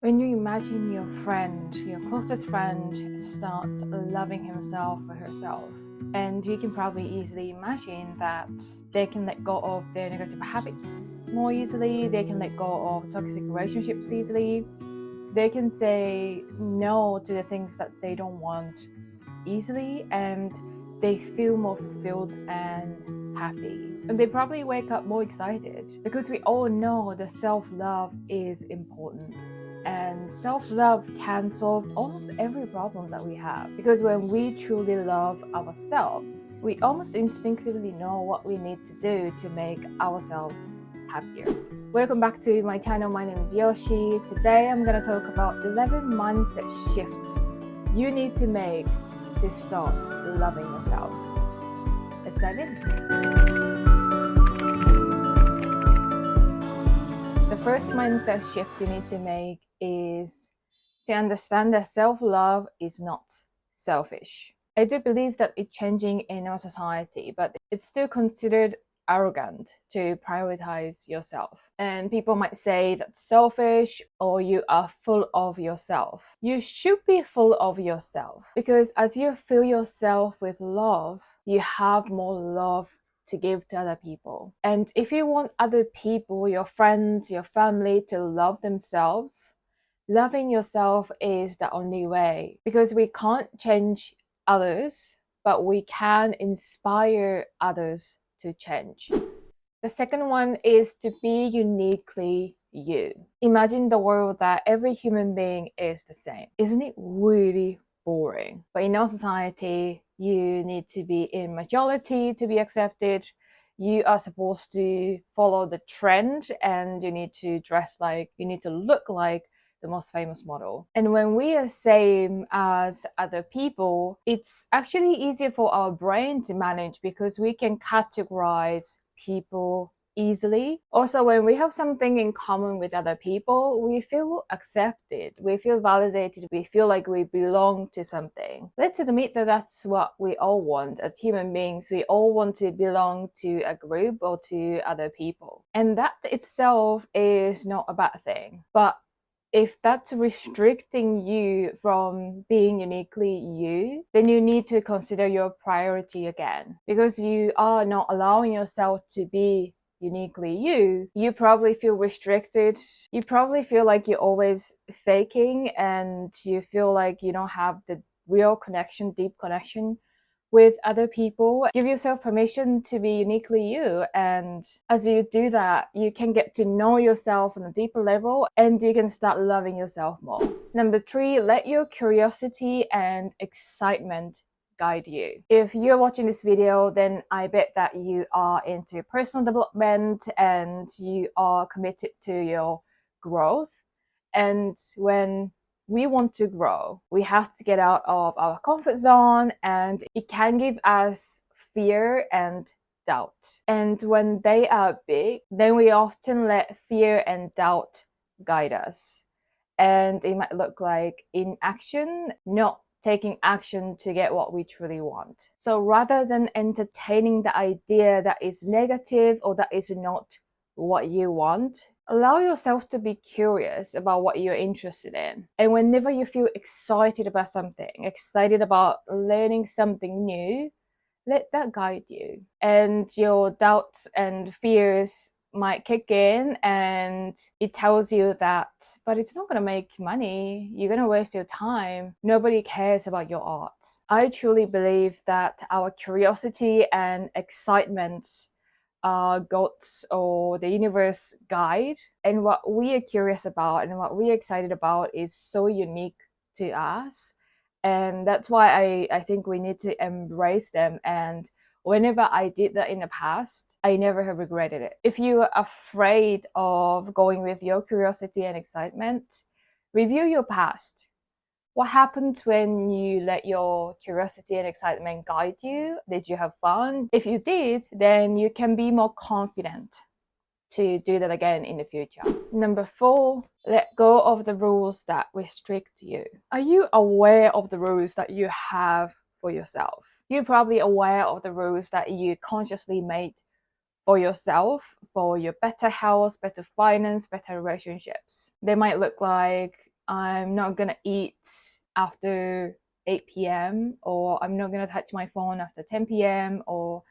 When you imagine your friend, your closest friend, start loving himself or herself, and you can probably easily imagine that they can let go of their negative habits more easily, they can let go of toxic relationships easily, they can say no to the things that they don't want easily, and they feel more fulfilled and happy. And they probably wake up more excited because we all know that self-love is important. And self-love can solve almost every problem that we have. Because when we truly love ourselves, we almost instinctively know what we need to do to make ourselves happier. Welcome back to my channel. My name is Yoshi. Today I'm going to talk about 11 mindset shifts you need to make to start loving yourself. Let's dive in. The first mindset shift you need to make is to understand that self-love is not selfish. I do believe that it's changing in our society, but it's still considered arrogant to prioritize yourself. And people might say that's selfish or you are full of yourself. You should be full of yourself because as you fill yourself with love, you have more love to give to other people. And if you want other people, your friends, your family to love themselves, loving yourself is the only way, because we can't change others, but we can inspire others to change. The second one is to be uniquely you. Imagine the world that every human being is the same. Isn't it really boring? But in our society, you need to be in majority to be accepted. You are supposed to follow the trend and you need to dress like, you need to look like the most famous model. And when we are same as other people, it's actually easier for our brain to manage because we can categorize people easily. Also, when we have something in common with other people, we feel accepted, we feel validated, we feel like we belong to something. Let's admit that that's what we all want as human beings. We all want to belong to a group or to other people. And that itself is not a bad thing. But if that's restricting you from being uniquely you, then you need to consider your priority again. Because you are not allowing yourself to be uniquely you, you probably feel restricted. You probably feel like you're always faking and you feel like you don't have the real connection, deep connection with other people. Give yourself permission to be uniquely you, and as you do that, you can get to know yourself on a deeper level and you can start loving yourself more. Number 3, let your curiosity and excitement guide you. If you're watching this video, then I bet that you are into personal development and you are committed to your growth. And when we want to grow, we have to get out of our comfort zone, and it can give us fear and doubt. And when they are big, then we often let fear and doubt guide us. And it might look like inaction, not taking action to get what we truly want. So rather than entertaining the idea that is negative or that is not what you want, allow yourself to be curious about what you're interested in. And whenever you feel excited about something, excited about learning something new, let that guide you. And your doubts and fears might kick in and it tells you that, but it's not going to make money, you're going to waste your time, nobody cares about your art. I truly believe that our curiosity and excitement are God's or the universe guide, and what we are curious about and what we are excited about is so unique to us, and that's why I think we need to embrace them. And whenever I did that in the past, I never have regretted it. If you are afraid of going with your curiosity and excitement, review your past. What happened when you let your curiosity and excitement guide you? Did you have fun? If you did, then you can be more confident to do that again in the future. Number 4, let go of the rules that restrict you. Are you aware of the rules that you have for yourself? You're probably aware of the rules that you consciously made for yourself, for your better health, better finance, better relationships. They might look like I'm not gonna eat after 8 p.m. or I'm not gonna touch my phone after 10 p.m. or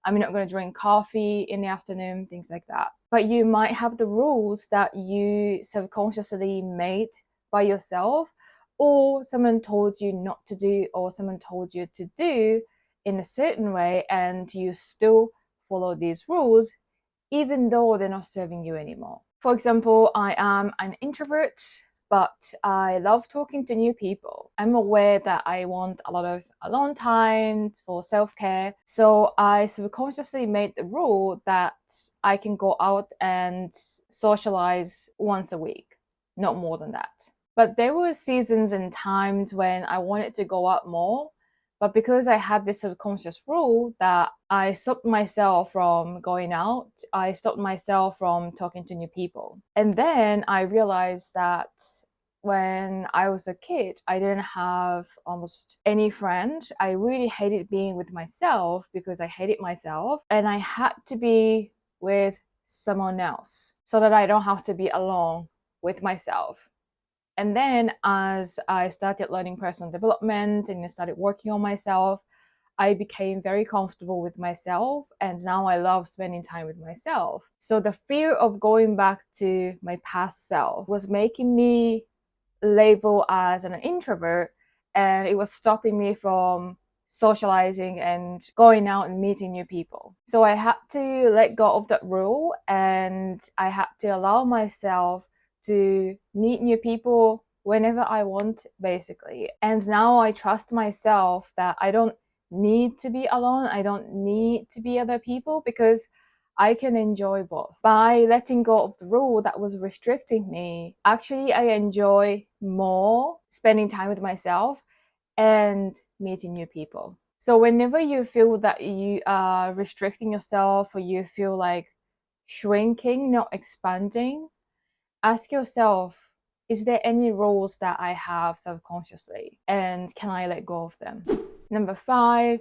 I'm not gonna drink coffee in the afternoon, things like that. But you might have the rules that you subconsciously made by yourself, or someone told you not to do, or someone told you to do in a certain way, and you still follow these rules even though they're not serving you anymore. For example, I am an introvert, but I love talking to new people. I'm aware that I want a lot of alone time for self-care. So I subconsciously made the rule that I can go out and socialize once a week, not more than that. But there were seasons and times when I wanted to go out more. But because I had this subconscious rule that I stopped myself from going out, I stopped myself from talking to new people. And then I realized that when I was a kid, I didn't have almost any friends. I really hated being with myself because I hated myself. And I had to be with someone else so that I don't have to be alone with myself. And then as I started learning personal development and I started working on myself, I became very comfortable with myself, and now I love spending time with myself. So the fear of going back to my past self was making me label as an introvert, and it was stopping me from socializing and going out and meeting new people. So I had to let go of that rule, and I had to allow myself to meet new people whenever I want, basically. And now I trust myself that I don't need to be alone, I don't need to be other people, because I can enjoy both. By letting go of the rule that was restricting me, actually I enjoy more spending time with myself and meeting new people. So whenever you feel that you are restricting yourself, or you feel like shrinking, not expanding, ask yourself, is there any rules that I have subconsciously, and can I let go of them? Number 5,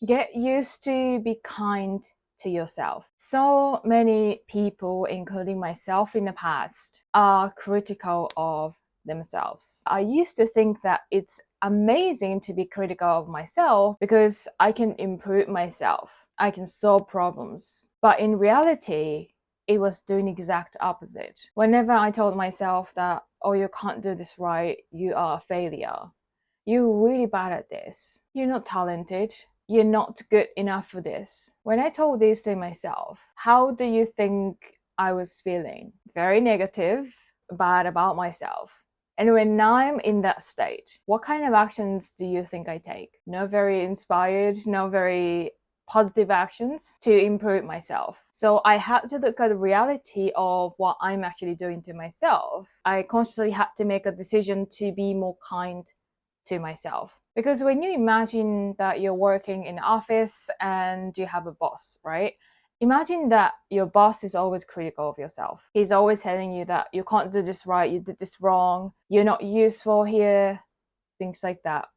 get used to be kind to yourself. So many people, including myself in the past, are critical of themselves. I used to think that it's amazing to be critical of myself because I can improve myself, I can solve problems. But in reality, it was doing exact opposite. Whenever I told myself that, oh, you can't do this right, you are a failure, you're really bad at this, you're not talented, you're not good enough for this. When I told this to myself, how do you think I was feeling? Very negative, bad about myself. And when I'm in that state, what kind of actions do you think I take? No very inspired, no very positive actions to improve myself. So I had to look at the reality of what I'm actually doing to myself. I consciously had to make a decision to be more kind to myself. Because when you imagine that you're working in an office and you have a boss, right? Imagine that your boss is always critical of yourself. He's always telling you that you can't do this right, you did this wrong, you're not useful here, things like that.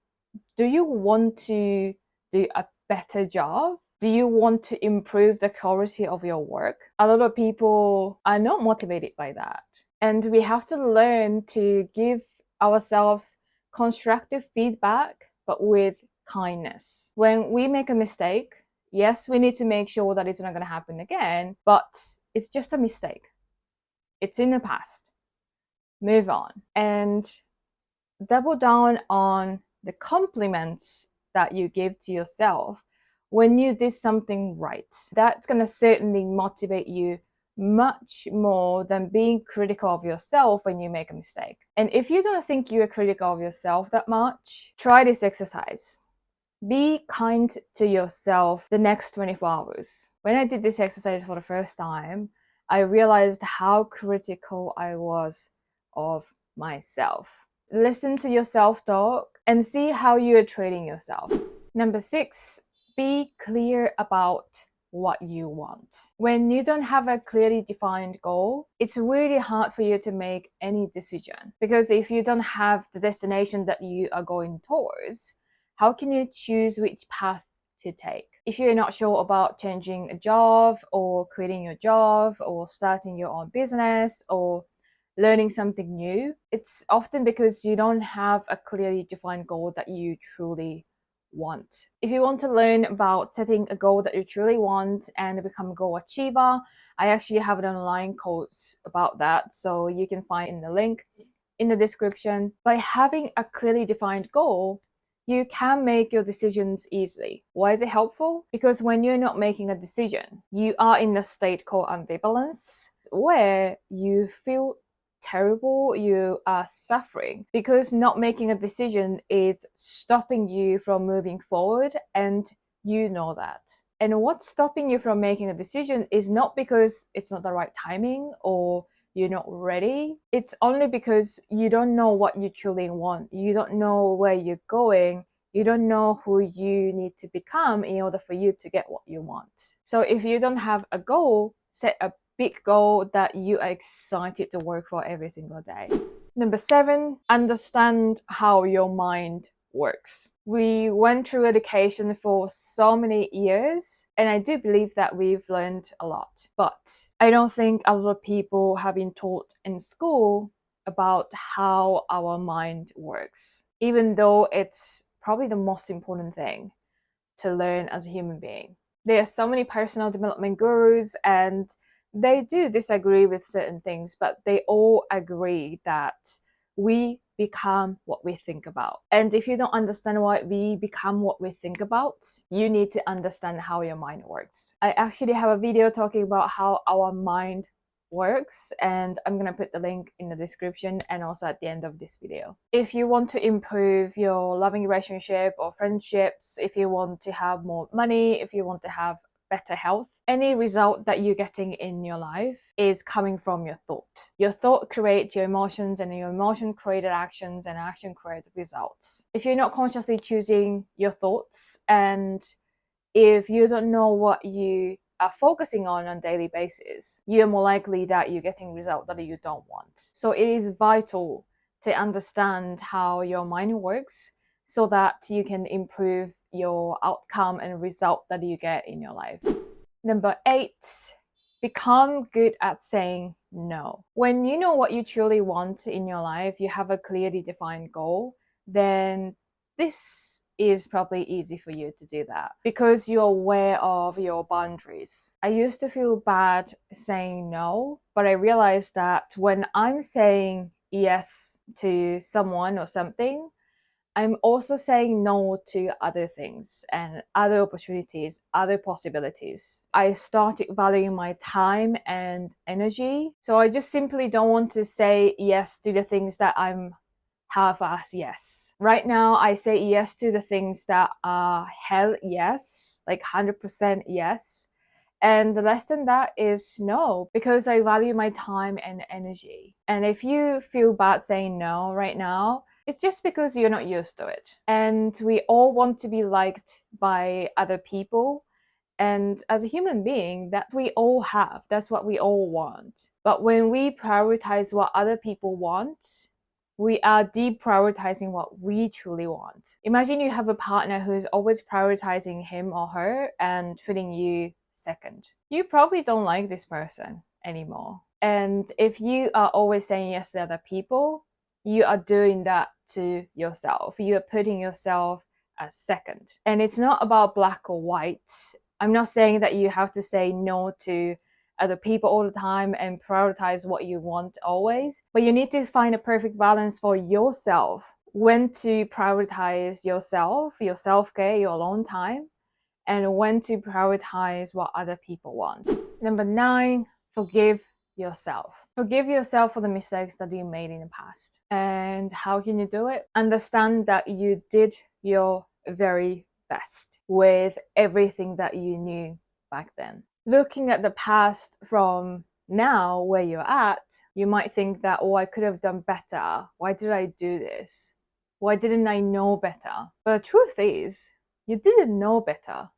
Do you want to do a better job? Do you want to improve the quality of your work? A lot of people are not motivated by that. And we have to learn to give ourselves constructive feedback, but with kindness. When we make a mistake, yes, we need to make sure that it's not going to happen again, but it's just a mistake. It's in the past. Move on and double down on the compliments that you give to yourself when you did something right. That's going to certainly motivate you much more than being critical of yourself when you make a mistake. And if you don't think you're critical of yourself that much, try this exercise. Be kind to yourself the next 24 hours. When I did this exercise for the first time, I realized how critical I was of myself. Listen to your self-talk and see how you are treating yourself. Number 6, be clear about what you want. When you don't have a clearly defined goal, it's really hard for you to make any decision, because if you don't have the destination that you are going towards, how can you choose which path to take? If you're not sure about changing a job or quitting your job or starting your own business or learning something new, it's often because you don't have a clearly defined goal that you truly want. If you want to learn about setting a goal that you truly want and become a goal achiever, I actually have an online course about that, so you can find in the link in the description. By having a clearly defined goal, you can make your decisions easily. Why is it helpful? Because when you're not making a decision, you are in a state called ambivalence, where you feel terrible, you are suffering, because not making a decision is stopping you from moving forward, and you know that. And what's stopping you from making a decision is not because it's not the right timing or you're not ready. It's only because you don't know what you truly want. You don't know where you're going. You don't know who you need to become in order for you to get what you want. So if you don't have a goal, set a big goal that you are excited to work for every single day. Number 7, understand how your mind works. We went through education for so many years, and I do believe that we've learned a lot. But I don't think a lot of people have been taught in school about how our mind works, even though it's probably the most important thing to learn as a human being. There are so many personal development gurus, and they do disagree with certain things, but they all agree that we become what we think about. And if you don't understand why we become what we think about, you need to understand how your mind works. I actually have a video talking about how our mind works, and I'm gonna put the link in the description and also at the end of this video. If you want to improve your loving relationship or friendships, if you want to have more money, if you want to have better health, any result that you're getting in your life is coming from your thought. Your thought creates your emotions, and your emotion created actions, and action created results. If you're not consciously choosing your thoughts, and if you don't know what you are focusing on a daily basis, you're more likely that you're getting results that you don't want. So it is vital to understand how your mind works so that you can improve your outcome and result that you get in your life. Number 8, become good at saying no. When you know what you truly want in your life, you have a clearly defined goal, then this is probably easy for you to do that because you're aware of your boundaries. I used to feel bad saying no, but I realized that when I'm saying yes to someone or something, I'm also saying no to other things and other opportunities, other possibilities. I started valuing my time and energy. So I just simply don't want to say yes to the things that I'm half-ass yes. Right now, I say yes to the things that are hell yes, like 100% yes. And the less than that is no, because I value my time and energy. And if you feel bad saying no right now, it's just because you're not used to it. And we all want to be liked by other people. And as a human being, that we all have, that's what we all want. But when we prioritize what other people want, we are deprioritizing what we truly want. Imagine you have a partner who's always prioritizing him or her and putting you second. You probably don't like this person anymore. And if you are always saying yes to other people, you are doing that to yourself. You are putting yourself as second. And it's not about black or white. I'm not saying that you have to say no to other people all the time and prioritize what you want always, but you need to find a perfect balance for yourself. When to prioritize yourself, your self-care, your alone time, and when to prioritize what other people want. Number 9, forgive yourself. Forgive yourself for the mistakes that you made in the past. And how can you do it? Understand that you did your very best with everything that you knew back then. Looking at the past from now where you're at, you might think that, oh, I could have done better. Why did I do this? Why didn't I know better? But the truth is, you didn't know better.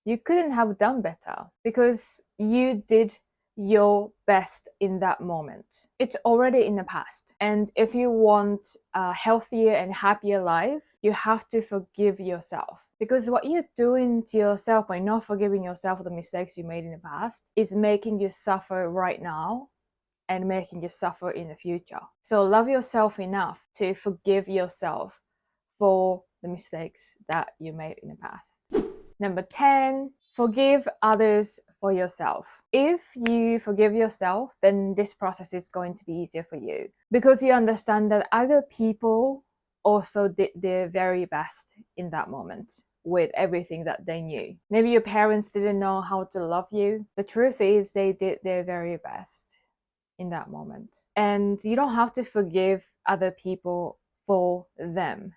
You couldn't have done better because you did your best in that moment. It's already in the past. And if you want a healthier and happier life, you have to forgive yourself. Because what you're doing to yourself by not forgiving yourself for the mistakes you made in the past is making you suffer right now and making you suffer in the future. So love yourself enough to forgive yourself for the mistakes that you made in the past. Number 10, forgive others for yourself. If you forgive yourself, then this process is going to be easier for you because you understand that other people also did their very best in that moment with everything that they knew. Maybe your parents didn't know how to love you. The truth is they did their very best in that moment. And you don't have to forgive other people for them.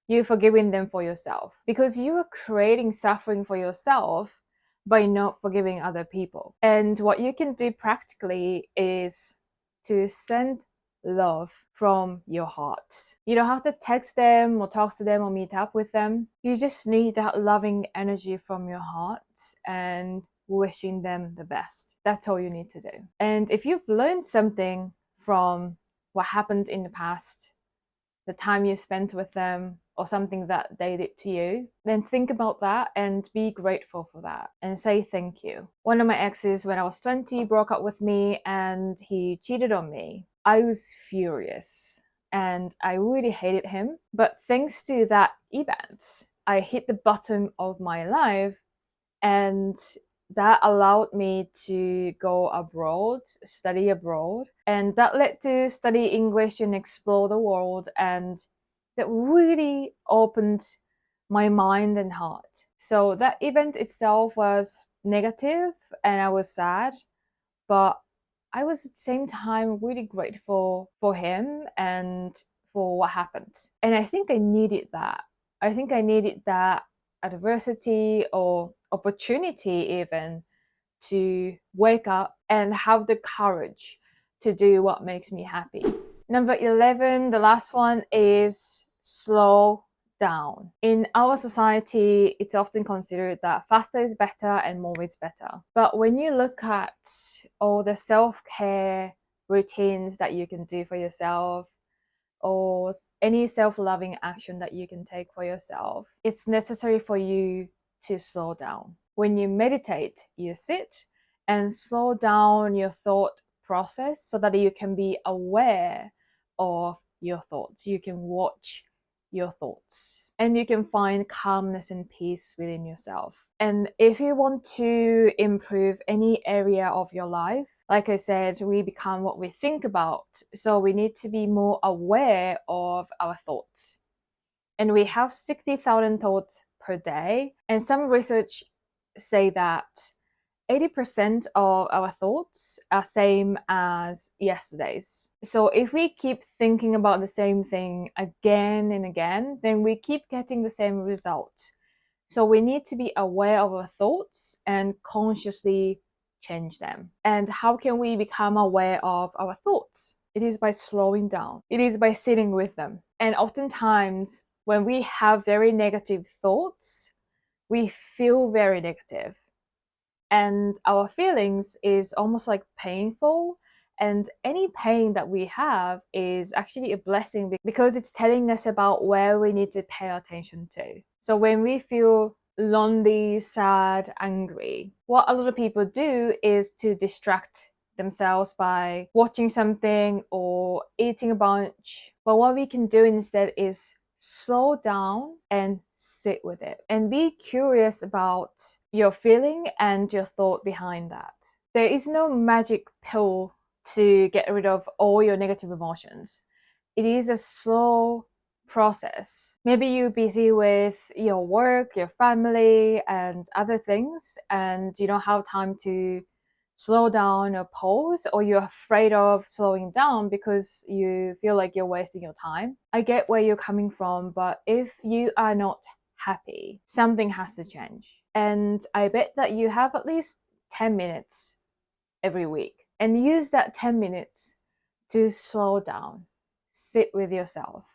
You're forgiving them for yourself because you are creating suffering for yourself by not forgiving other people. And what you can do practically is to send love from your heart. You don't have to text them or talk to them or meet up with them. You just need that loving energy from your heart and wishing them the best. That's all you need to do. And if you've learned something from what happened in the past, the time you spent with them, or something that they did to you, then think about that and be grateful for that and say thank you. One of my exes, when I was 20, broke up with me and he cheated on me. I was furious and I really hated him. But thanks to that event, I hit the bottom of my life, and that allowed me to go abroad, study abroad, and that led to study English and explore the world, and that really opened my mind and heart. So that event itself was negative and I was sad, but I was at the same time really grateful for him and for what happened. And I think I needed that. I think I needed that adversity or opportunity even to wake up and have the courage to do what makes me happy. Number 11, the last one, is slow down. In our society, it's often considered that faster is better and more is better. But when you look at all the self-care routines that you can do for yourself, or any self-loving action that you can take for yourself, it's necessary for you to slow down. When you meditate, you sit and slow down your thought process so that you can be aware of your thoughts. You can watch your thoughts and you can find calmness and peace within yourself. And if you want to improve any area of your life, like I said, we become what we think about. So we need to be more aware of our thoughts. And we have 60,000 thoughts per day. And some research say that 80% of our thoughts are same as yesterday's. So if we keep thinking about the same thing again and again, then we keep getting the same result. So we need to be aware of our thoughts and consciously change them. And how can we become aware of our thoughts? It is by slowing down. It is by sitting with them. And oftentimes when we have very negative thoughts, we feel very negative. And our feelings is almost like painful. And any pain that we have is actually a blessing because it's telling us about where we need to pay attention to. So when we feel lonely, sad, angry, what a lot of people do is to distract themselves by watching something or eating a bunch. But what we can do instead is slow down and sit with it and be curious about your feeling and your thought behind that. There is no magic pill to get rid of all your negative emotions. It is a slow process. Maybe you're busy with your work, your family, and other things, and you don't have time to slow down or pause, or you're afraid of slowing down because you feel like you're wasting your time. I get where you're coming from, but if you are not happy, something has to change. And I bet that you have at least 10 minutes every week, and use that 10 minutes to slow down, sit with yourself,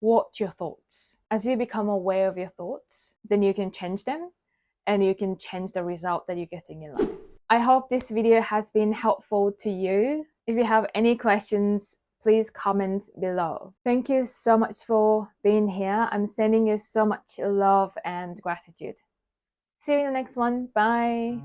watch your thoughts. As you become aware of your thoughts, then you can change them and you can change the result that you're getting in life. I hope this video has been helpful to you. If you have any questions, please comment below. Thank you so much for being here. I'm sending you so much love and gratitude. See you in the next one. Bye.